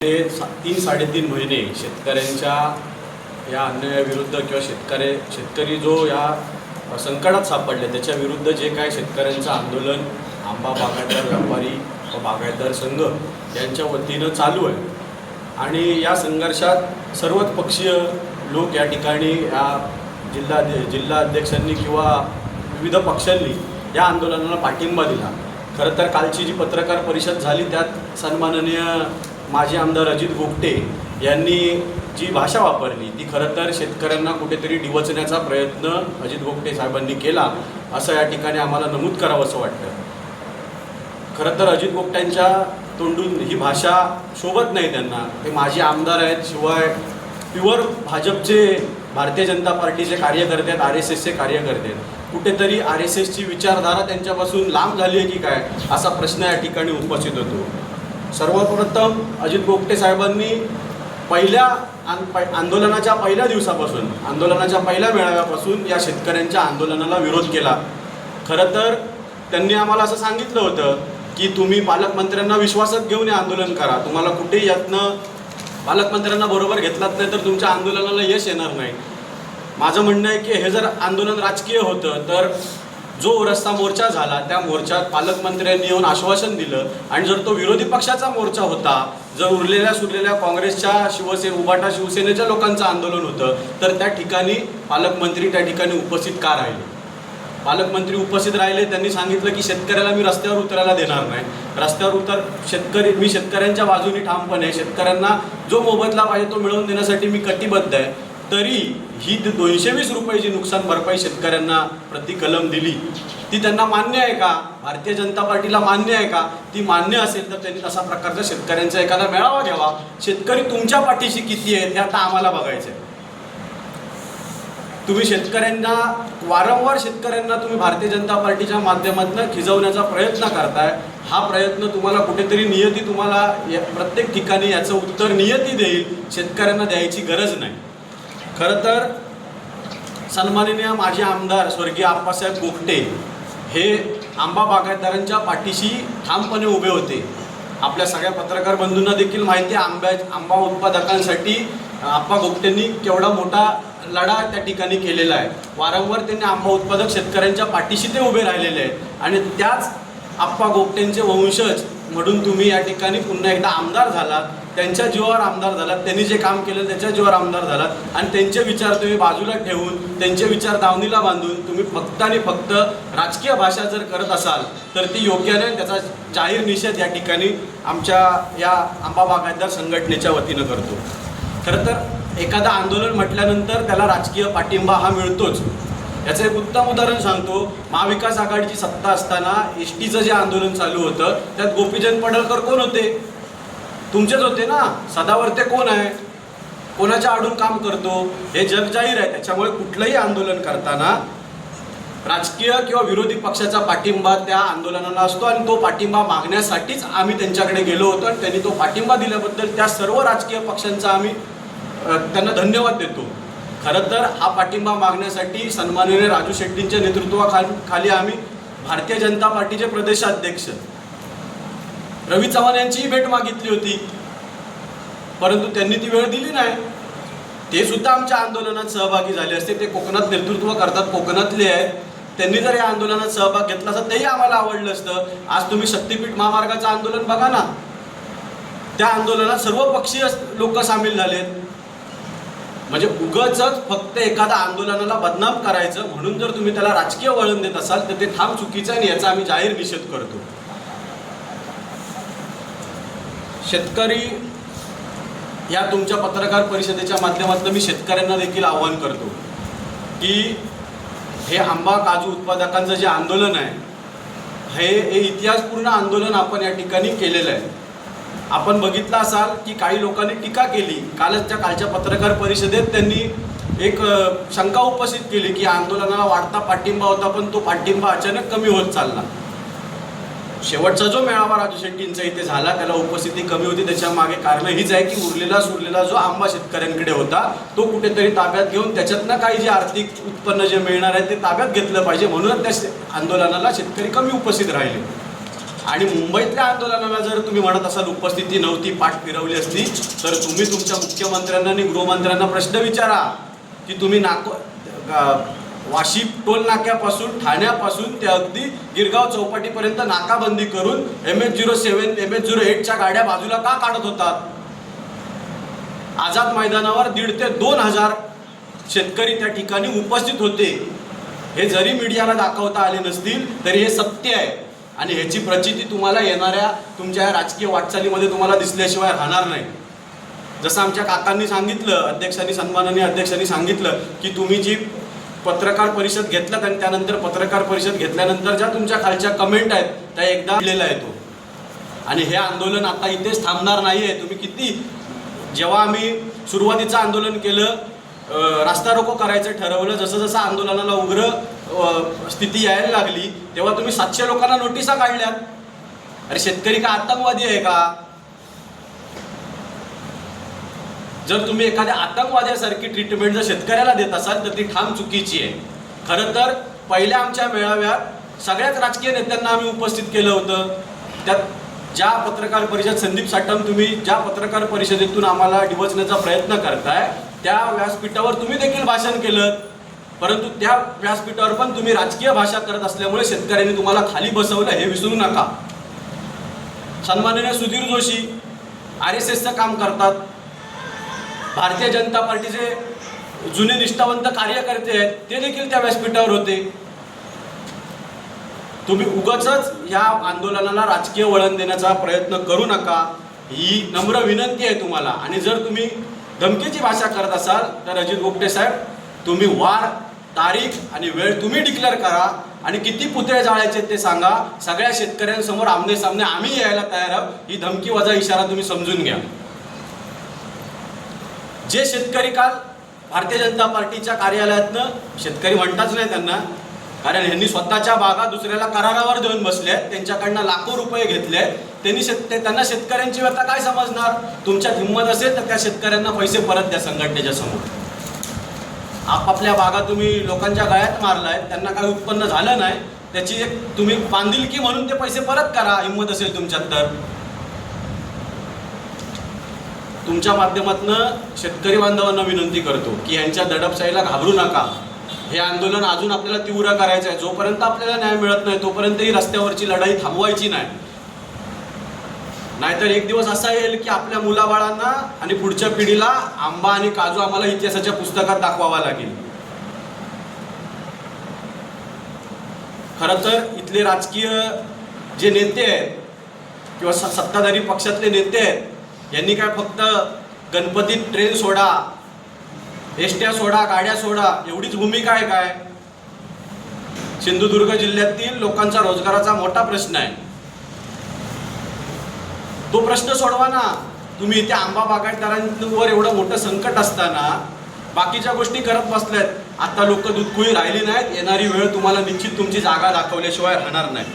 ते 3-3.5 महिने शेतकऱ्यांच्या या अन्यायाविरुद्ध किंवा शेतकरी जो या संकटात सापडले त्याच्या विरुद्ध जे काय शेतकऱ्यांचं आंदोलन आंबा बागायतदार व्यापारी व बागायतदार संघ यांच्या वतीनं चालू आहे आणि या संघर्षात सर्वच पक्षीय लोक या ठिकाणी या जिल्हा अध्यक्षांनी किंवा विविध पक्षांनी या आंदोलनाला पाठिंबा दिला। खरं तर कालची जी पत्रकार परिषद झाली त्यात सन्माननीय माजी आमदार अजित गोपटे यांनी जी भाषा वापरली ती खरं तर शेतकऱ्यांना कुठेतरी डिवचण्याचा प्रयत्न अजित गोपटे साहेबांनी केला असं या ठिकाणी आम्हाला नमूद करावंसं वाटतं। खरं तर अजित गोपट्यांच्या तोंडून ही भाषा शोभत नाही त्यांना। ते माजी आमदार आहेत, शिवाय प्युअर भाजपचे भारतीय जनता पार्टीचे कार्यकर्ते आहेत, RSSचे कार्यकर्ते आहेत। कुठेतरी RSSची विचारधारा त्यांच्यापासून लांब झाली आहे की काय असा प्रश्न या ठिकाणी उपस्थित होतो। सर्वप्रथम अजित गोपटे साहेबांनी आंदोलनाच्या पहिल्या दिवसापासून आंदोलनाच्या पहिल्या मेळाव्यापासून या शेतकऱ्यांच्या आंदोलनाला विरोध केला। खरं तर त्यांनी आम्हाला असं सांगितलं होतं की तुम्ही पालकमंत्र्यांना विश्वासात घेऊन हे आंदोलन करा, तुम्हाला कुठेही यातनं पालकमंत्र्यांना बरोबर घेतलात नाही तर तुमच्या आंदोलनाला यश येणार नाही। माझं म्हणणं आहे की हे जर आंदोलन राजकीय होतं तर जो रस्ता मोर्चा झाला त्या मोर्चात पालकमंत्र्यांनी येऊन आश्वासन दिलं आणि जर तो विरोधी पक्षाचा मोर्चा होता, जर उरलेल्या सुरलेल्या काँग्रेसच्या उभाटा शिवसेनेच्या लोकांचं आंदोलन होतं तर त्या ठिकाणी पालकमंत्री त्या ठिकाणी उपस्थित का राहिले? पालकमंत्री उपस्थित राहिले, त्यांनी सांगितलं की शेतकऱ्याला मी रस्त्यावर उतरायला देणार नाही, रस्त्यावर मी शेतकऱ्यांच्या बाजूने ठामपणे शेतकऱ्यांना जो मोबदला पाहिजे तो मिळवून देण्यासाठी मी कटिबद्ध आहे। तरी ही 220 रुपयाची नुकसान भरपाई शेतकऱ्यांना प्रति कलम दिली ती त्यांना मान्य आहे का? भारतीय जनता पार्टीला मान्य आहे का? ती मान्य असेल तर त्यांनी तसा प्रकारचा शेतकऱ्यांचा एखादा मेळावा घ्यावा। शेतकरी तुमच्या पाठीशी किती आहे ते आता आम्हाला बघायचं आहे। तुम्ही शेतकऱ्यांना वारंवार तुम्ही भारतीय जनता पार्टीच्या माध्यमातून खिजवण्याचा प्रयत्न करताय। हा प्रयत्न तुम्हाला कुठेतरी नियती तुम्हाला प्रत्येक ठिकाणी याचं उत्तर नियती देईल, शेतकऱ्यांना द्यायची गरज नाही। खरं तर सन्माननीय माजी आमदार स्वर्गीय आप्पासाहेब गोपटे हे आंबा बागायतदारांच्या पाठीशी ठामपणे उभे होते। आपल्या सगळ्या पत्रकार बंधूंना देखील माहिती आहे आंबा उत्पादकांसाठी आप्पा गोपटेंनी केवढा मोठा लढा त्या ठिकाणी केलेला आहे। वारंवार त्यांनी आंबा उत्पादक शेतकऱ्यांच्या पाठीशी ते उभे राहिलेले आहेत आणि त्याच आप्पा गोपटेंचे वंशज म्हणून तुम्ही या ठिकाणी पुन्हा एकदा आमदार झालात, त्यांच्या जीवावर आमदार झालात, त्यांनी जे काम केलं त्याच्या जीवावर आमदार झालात आणि त्यांचे विचार तुम्ही बाजूला ठेवून त्यांचे विचार दावणीला बांधून तुम्ही फक्त आणि फक्त राजकीय भाषा जर करत असाल तर ती योग्य नाही। त्याचा जाहीर निषेध या ठिकाणी आमच्या या आंबा बागायतदार संघटनेच्या वतीनं करतो। खरं तर एखादं आंदोलन म्हटल्यानंतर त्याला राजकीय पाठिंबा हा मिळतोच। याचं एक उत्तम उदाहरण सांगतो। महाविकास आघाडीची सत्ता असताना एसटीचं जे आंदोलन चालू होतं त्यात गोपीचंद पडळकर कोण होते? तुमचेच होते ना। सदावर्ते कोण आहे? कोणाच्या आडून काम करतो हे जग जाहीर आहे। त्याच्यामुळे कुठलंही आंदोलन करताना राजकीय किंवा विरोधी पक्षाचा पाठिंबा त्या आंदोलनाला असतो आणि तो पाठिंबा मागण्यासाठीच आम्ही त्यांच्याकडे गेलो होतो आणि त्यांनी तो पाठिंबा दिल्याबद्दल त्या सर्व राजकीय पक्षांचा आम्ही त्यांना धन्यवाद देतो। खरं तर हा पाठिंबा मागण्यासाठी सन्माननीय राजू शेट्टींच्या नेतृत्वाखाली आम्ही भारतीय जनता पार्टीचे प्रदेशाध्यक्ष रवी चव्हाण यांचीही भेट मागितली होती, परंतु त्यांनी ती वेळ दिली नाही। ते सुद्धा आमच्या आंदोलनात सहभागी झाले असते। ते कोकणात नेतृत्व करतात, कोकणातले आहेत। त्यांनी जर या आंदोलनात सहभाग घेतला असता तेही आम्हाला आवडलं असतं। आज तुम्ही शक्तीपीठ महामार्गाचं आंदोलन बघा ना, त्या आंदोलनात सर्व पक्षीय लोक सामील झालेत। म्हणजे उगाचच फक्त एखाद्या आंदोलनाला बदनाम करायचं म्हणून जर तुम्ही त्याला राजकीय वळण देत असाल तर ते ठाम चुकीचं आहे आणि याचा आम्ही जाहीर निषेध करतो। शेतकरी या तुमच्या पत्रकार परिषदेच्या माध्यमातून मी शेतकऱ्यांना देखील आवाहन करतो की हे आंबा काजू उत्पादकांचं जे आंदोलन आहे हे इतिहासपूर्ण आंदोलन आपण या ठिकाणी केलेलं आहे। आपण बघितलं असाल की काही लोकांनी टीका केली। कालच्या पत्रकार परिषदेत त्यांनी एक शंका उपस्थित केली की आंदोलनाला वाढता पाठिंबा होता पण तो पाठिंबा अचानक कमी होत चालला। शेवटचा जो मेळावा राजू शेट्टींचा इथे झाला त्याला उपस्थिती कमी होती, त्याच्या मागे कारण हीच आहे की उरलेला सुरलेला जो आंबा शेतकऱ्यांकडे होता तो कुठेतरी ताब्यात घेऊन त्याच्यातनं काही जे आर्थिक उत्पन्न जे मिळणार आहे ते ताब्यात घेतलं पाहिजे, म्हणून त्या आंदोलनाला शेतकरी कमी उपस्थित राहिले। आणि मुंबईतल्या आंदोलनाला जर तुम्ही म्हणत असाल उपस्थिती नव्हती, पाठ फिरवली असती, तर तुम्ही तुमच्या मुख्यमंत्र्यांना आणि गृहमंत्र्यांना प्रश्न विचारा की तुम्ही वाशी टोल नाक्यापासून, ठाण्यापासून ते अगदी गिरगाव चौपाटीपर्यंत नाकाबंदी करून MH07 MH08च्या गाड्या बाजूला का काढत होतात? आझाद मैदानावर 1,500 ते 2,000 शेतकरी त्या ठिकाणी उपस्थित होते. हे जरी मीडियाला दाखवता आले नसतील तरी हे सत्य आहे आणि ह्याची प्रचिती तुम्हाला येणाऱ्या तुमच्या राजकीय वाटचालीमध्ये तुम्हाला दिसल्याशिवाय राहणार नाही. जसं आमच्या काकांनी सांगितलं, अध्यक्षांनी, सन्माननीय अध्यक्षांनी सांगितलं की तुम्ही जी पत्रकार परिषद घेतलात आणि त्यानंतर पत्रकार परिषद घेतल्यानंतर ज्या तुमच्या खालच्या कमेंट आहेत त्या एकदा लिहिलेला आहे तो. आणि हे आंदोलन आता इथेच थांबणार नाही आहे. तुम्ही किती, जेव्हा आम्ही सुरुवातीचं आंदोलन केलं, रास्ता रोको करायचं ठरवलं, जसं जसं आंदोलनाला उग्र स्थिती यायला लागली तेव्हा तुम्ही 700 लोकांना नोटिसा काढल्यात. अरे शेतकरी का आतंकवादी आहे का? जर तुम्ही एखाद्या आतंकवाद्यासारखी ट्रीटमेंट जर शेतकऱ्याला देत असाल तर ती ठाम चुकीची आहे. खरं तर पहिल्या आमच्या मेळाव्यात सगळ्याच राजकीय नेत्यांना आम्ही उपस्थित केलं होतं. त्यात ज्या पत्रकार परिषद, संदीप साटम, तुम्ही ज्या पत्रकार परिषदेतून आम्हाला डिवचण्याचा प्रयत्न करताय त्या व्यासपीठावर तुम्ही देखील भाषण केलं, परंतु त्या व्यासपीठावर पण तुम्ही राजकीय भाषा करत असल्यामुळे शेतकऱ्यांनी तुम्हाला खाली बसवलं, हे विसरू नका. सन्माननीय सुधीर जोशी RSSचं काम करतात, भारतीय जनता पार्टीचे जुने निष्ठावंत कार्यकर्ते आहेत, ते देखील त्या व्यासपीठावर होते. तुम्ही उगाचच या आंदोलनाला राजकीय वळण देण्याचा प्रयत्न करू नका, ही नम्र विनंती आहे तुम्हाला. आणि जर तुम्ही धमकीची भाषा करत असाल तर अजित गोपटे साहेब, तुम्ही वार, तारीख आणि वेळ तुम्ही डिक्लेअर करा आणि किती पुतळे जाळायचे ते सांगा. सगळ्या शेतकऱ्यांसमोर आमने सामने आम्ही यायला तयार आहोत, ही धमकी वजा इशारा तुम्ही समजून घ्या. जे शेतकरी काल भारतीय जनता पार्टीच्या कार्यालयातनं, शेतकरी म्हणताच नाही त्यांना, कारण यांनी स्वतःच्या बागा दुसऱ्याला करारावर देऊन बसले आहेत, त्यांच्याकडनं लाखो रुपये घेतले आहेत, त्यांना शेतकऱ्यांची व्यथा काय समजणार? तुमच्यात हिंमत असेल तर त्या शेतकऱ्यांना पैसे परत द्या संघटनेच्या समोर. आपापल्या बागा तुम्ही लोकांच्या गळ्यात मारलाय, त्यांना काही उत्पन्न झालं नाही, त्याची एक तुम्ही बांधिलकी म्हणून ते पैसे परत करा, हिंमत असेल तुमच्यात तर. तुमच्या माध्यमातून शेतकरी बांधवांना विनंती करतो की यांच्या दडपशाहीला घाबरू नका. हे आंदोलन अजून आपल्याला तीव्र करायचं आहे. जोपर्यंत आपल्याला न्याय मिळत नाही तोपर्यंत ही रस्त्यावरची लढाई थांबवायची नाही. नाहीतर एक दिवस असा येईल की आपल्या मुलाबाळांना आणि पुढच्या पिढीला आंबा आणि काजू आम्हाला इतिहासाच्या पुस्तकात दाखवावा लागेल. खरं तर इथले राजकीय जे नेते आहेत किंवा सत्ताधारी पक्षातले नेते आहेत, यांनी काय फक्त गणपतीत ट्रेन सोडा, एसट्या सोडा, गाड्या सोडा एवढीच भूमिका आहे काय? सिंधुदुर्ग जिल्ह्यातील लोकांचा रोजगाराचा मोठा प्रश्न आहे, तो प्रश्न सोडवा ना. तुम्ही इथे आंबा बागायतदारांवर एवढं मोठं संकट असताना बाकीच्या गोष्टी करत बसल्यात. आता लोक दूधखोळी राहिली नाहीत. येणारी वेळ तुम्हाला निश्चित तुमची जागा दाखवल्याशिवाय राहणार नाही.